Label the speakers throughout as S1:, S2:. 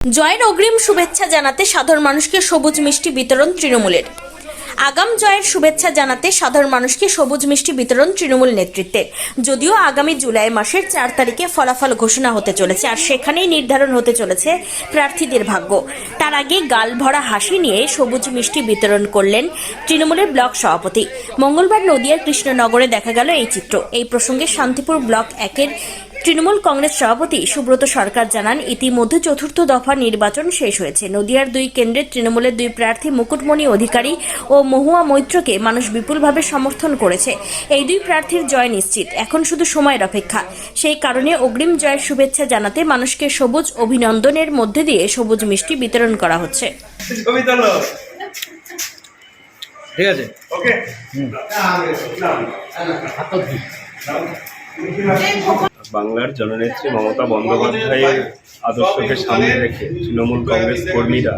S1: জয়ের অগ্রিম শুভেচ্ছা জানাতে সাধারণ মানুষকে সবুজ মিষ্টি বিতরণ তৃণমূলের। আগাম জয়ের শুভেচ্ছা জানাতে সাধারণ মানুষকে সবুজ মিষ্টি বিতরণ তৃণমূল নেতৃত্বের। যদিও আগামী জুলাই মাসের 4 তারিখে ফলাফল ঘোষণা হতে চলেছে, আর সেখানেই নির্ধারণ হতে চলেছে প্রার্থীদের ভাগ্য। তার আগে গাল ভরা হাসি নিয়ে সবুজ মিষ্টি বিতরণ করলেন তৃণমূলের ব্লক সভাপতি। মঙ্গলবার নদিয়ার কৃষ্ণনগরে দেখা গেল এই চিত্র। এই প্রসঙ্গে শান্তিপুর ব্লক 1-এর তৃণমূল কংগ্রেস সভাপতি সুব্রত সরকার জানান, ইতিমধ্যে চতুর্থ দফা নির্বাচন শেষ হয়েছে। নদিয়ার 2 কেন্দ্রের তৃণমূলের 2 প্রার্থী মুকুটমণি অধিকারী ও মহুয়া মৈত্রকে মানুষ বিপুলভাবে সমর্থন করেছে। এই 2 প্রার্থীর জয় নিশ্চিত, এখন শুধু সময়ের অপেক্ষা। সেই কারণে অগ্রিম জয়ের শুভেচ্ছা জানাতে মানুষকে সবুজ অভিনন্দনের মধ্যে দিয়ে সবুজ মিষ্টি বিতরণ করা হচ্ছে।
S2: ঠিক আছে, ওকে।
S3: বাংলার জননেত্রী মমতা বন্দ্যোপাধ্যায়ের আদর্শকে সামনে রেখে তৃণমূল কংগ্রেস কর্মীরা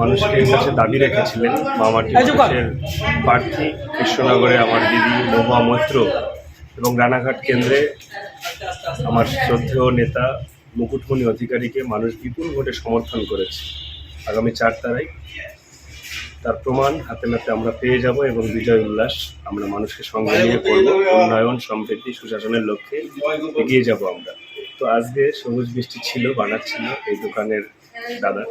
S3: মানুষের কাছে দাবি রেখেছিলেন মামাটি মানুষের প্রার্থী কৃষ্ণনগরে আমার দিদি মহুয়া মৈত্র এবং রানাঘাট কেন্দ্রে আমার শ্রদ্ধেয় নেতা মুকুটমণি অধিকারীকে মানুষ বিপুল ভোটে সমর্থন করেছে। আগামী 4 তারিখ তার প্রমাণ হাতে নাতে আমরা পেয়ে যাব এবং বিজয় উল্লাস আমরা মানুষকে সঙ্গে নিয়ে করব। উন্নয়ন, সমৃদ্ধি, সুশাসনের লক্ষ্যে এগিয়ে যাব আমরা। তো আজকে সবুজ মিষ্টি ছিল, বানাচ্ছিল এই দোকানের দাদা,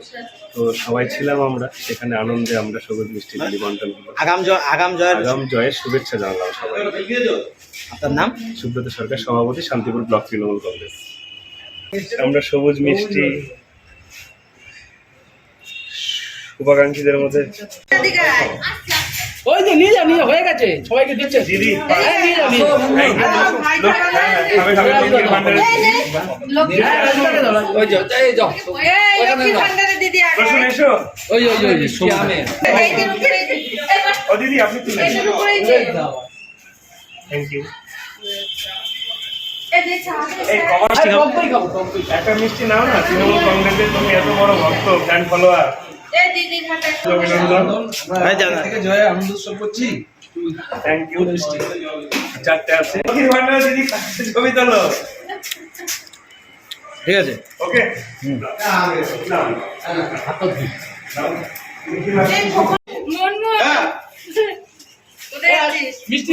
S3: তো সবাই ছিলাম আমরা সেখানে, আনন্দে আমরা সবুজ মিষ্টি বন্টন করলাম। আগাম জয়ের শুভেচ্ছা জানালাম সবাই।
S2: আপনার নাম?
S3: সুব্রত সরকার, সভাপতি, শান্তিপুর ব্লক তৃণমূল কংগ্রেস। আমরা সবুজ মিষ্টি শুভাকাঙ্ক্ষীদের মধ্যে
S2: ওই যে নিয়ে যা হয়ে গেছে, সবাইকে দিচ্ছে দিদি।
S3: একটা মিষ্টি নাও না, তৃণমূল কংগ্রেসের তুমি এত বড় ভক্ত, ফ্যান ফলোয়ার। অভিনন্দন, জয় আনন্দ উৎসব করছি। Thank you. 4টে আছে দিদি, ছবি তোলো।
S2: ঠিক আছে,
S3: ওকে।
S4: মিষ্টি